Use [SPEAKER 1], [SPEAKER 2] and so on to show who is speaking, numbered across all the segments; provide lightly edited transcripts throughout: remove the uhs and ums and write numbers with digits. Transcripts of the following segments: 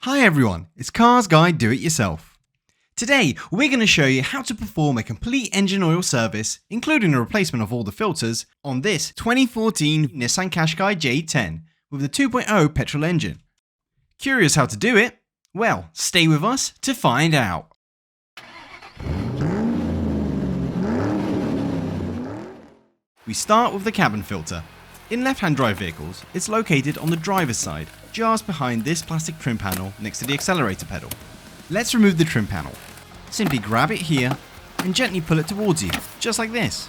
[SPEAKER 1] Hi everyone, it's Cars Guy Do It Yourself. Today we're going to show you how to perform a complete engine oil service, including the replacement of all the filters, on this 2014 NISSAN Qashqai J10 with the 2.0 petrol engine. Curious how to do it? Well, stay with us to find out. We start with the cabin filter. In left-hand drive vehicles, it's located on the driver's side, just behind this plastic trim panel next to the accelerator pedal. Let's remove the trim panel. Simply grab it here and gently pull it towards you, just like this.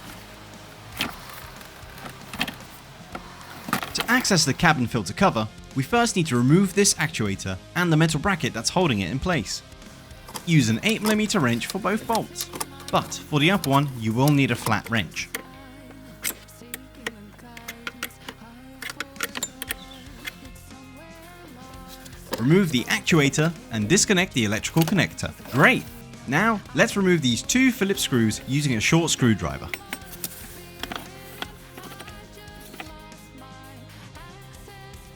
[SPEAKER 1] To access the cabin filter cover, we first need to remove this actuator and the metal bracket that's holding it in place. Use an 8mm wrench for both bolts, but for the upper one you will need a flat wrench. Remove the actuator and disconnect the electrical connector. Great! Now let's remove these two Phillips screws using a short screwdriver.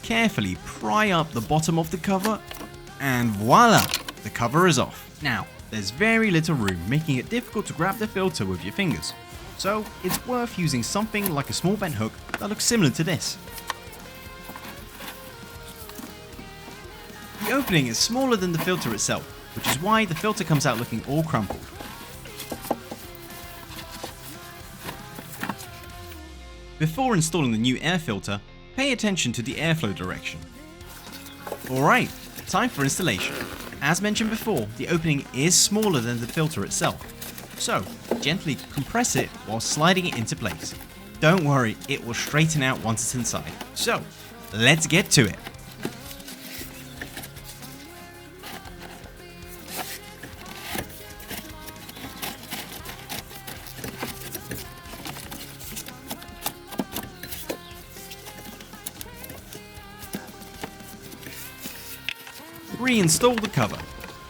[SPEAKER 1] Carefully pry up the bottom of the cover and voila! The cover is off. Now there's very little room, making it difficult to grab the filter with your fingers. So it's worth using something like a small bent hook that looks similar to this. The opening is smaller than the filter itself, which is why the filter comes out looking all crumpled. Before installing the new air filter, pay attention to the airflow direction. Alright, time for installation. As mentioned before, the opening is smaller than the filter itself, so gently compress it while sliding it into place. Don't worry, it will straighten out once it's inside. So, let's get to it. Reinstall the cover.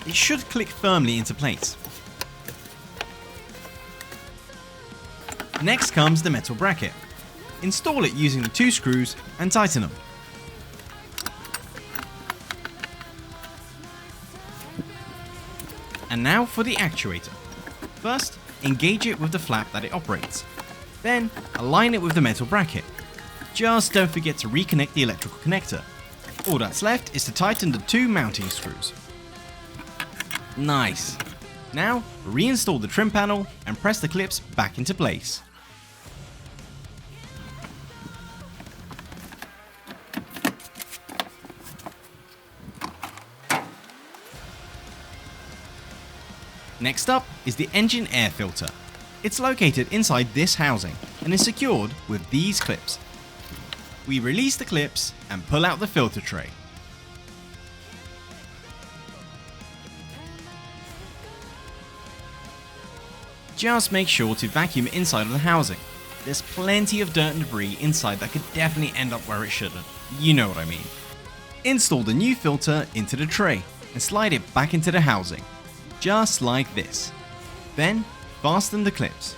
[SPEAKER 1] It should click firmly into place. Next comes the metal bracket. Install it using the two screws and tighten them. And now for the actuator. First, engage it with the flap that it operates. Then, align it with the metal bracket. Just don't forget to reconnect the electrical connector. All that's left is to tighten the two mounting screws. Nice. Now, reinstall the trim panel and press the clips back into place. Next up is the engine air filter. It's located inside this housing and is secured with these clips. We release the clips and pull out the filter tray. Just make sure to vacuum inside of the housing. There's plenty of dirt and debris inside that could definitely end up where it shouldn't. You know what I mean. Install the new filter into the tray and slide it back into the housing. Just like this. Then fasten the clips.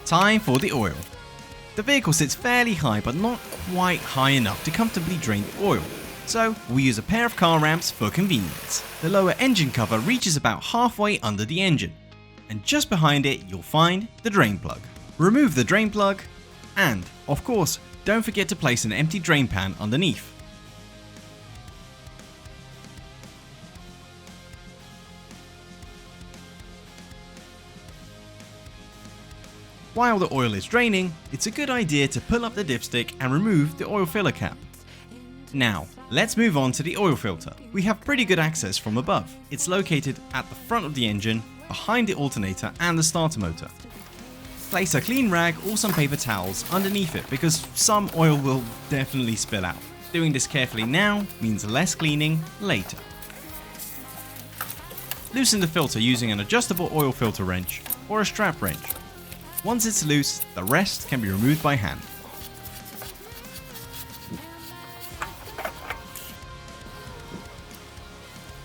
[SPEAKER 1] Time for the oil. The vehicle sits fairly high but not quite high enough to comfortably drain the oil, so we'll use a pair of car ramps for convenience. The lower engine cover reaches about halfway under the engine, and just behind it you'll find the drain plug. Remove the drain plug and, of course, don't forget to place an empty drain pan underneath. While the oil is draining, it's a good idea to pull up the dipstick and remove the oil filler cap. Now, let's move on to the oil filter. We have pretty good access from above. It's located at the front of the engine, behind the alternator and the starter motor. Place a clean rag or some paper towels underneath it because some oil will definitely spill out. Doing this carefully now means less cleaning later. Loosen the filter using an adjustable oil filter wrench or a strap wrench. Once it's loose, the rest can be removed by hand.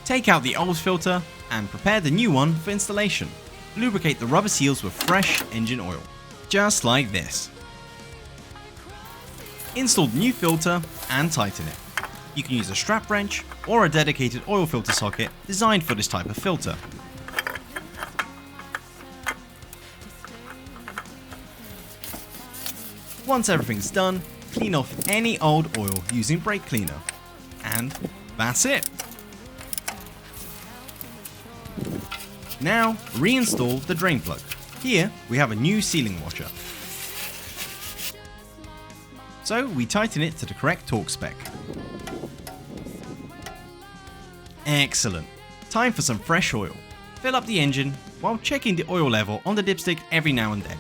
[SPEAKER 1] Take out the old filter and prepare the new one for installation. Lubricate the rubber seals with fresh engine oil. just like this. Install the new filter and tighten it. You can use a strap wrench or a dedicated oil filter socket designed for this type of filter. Once everything's done, clean off any old oil using brake cleaner. And that's it. Now reinstall the drain plug. Here we have a new sealing washer. So we tighten it to the correct torque spec. Excellent. Time for some fresh oil. Fill up the engine while checking the oil level on the dipstick every now and then.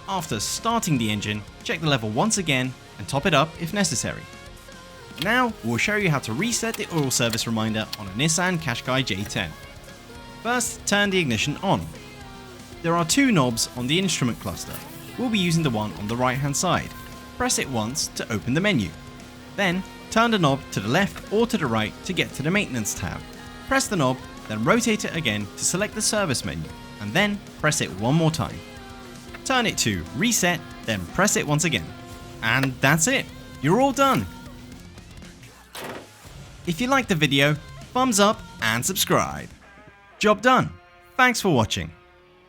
[SPEAKER 1] After starting the engine, check the level once again and top it up if necessary. Now we'll show you how to reset the oil service reminder on a NISSAN Qashqai J10. First, turn the ignition on. There are two knobs on the instrument cluster. We'll be using the one on the right hand side. Press it once to open the menu. Then, turn the knob to the left or to the right to get to the maintenance tab. Press the knob, then rotate it again to select the service menu, and then press it one more time. Turn it to reset, then press it once again. And that's it, you're all done. If you liked the video, thumbs up and subscribe. Job done. Thanks for watching.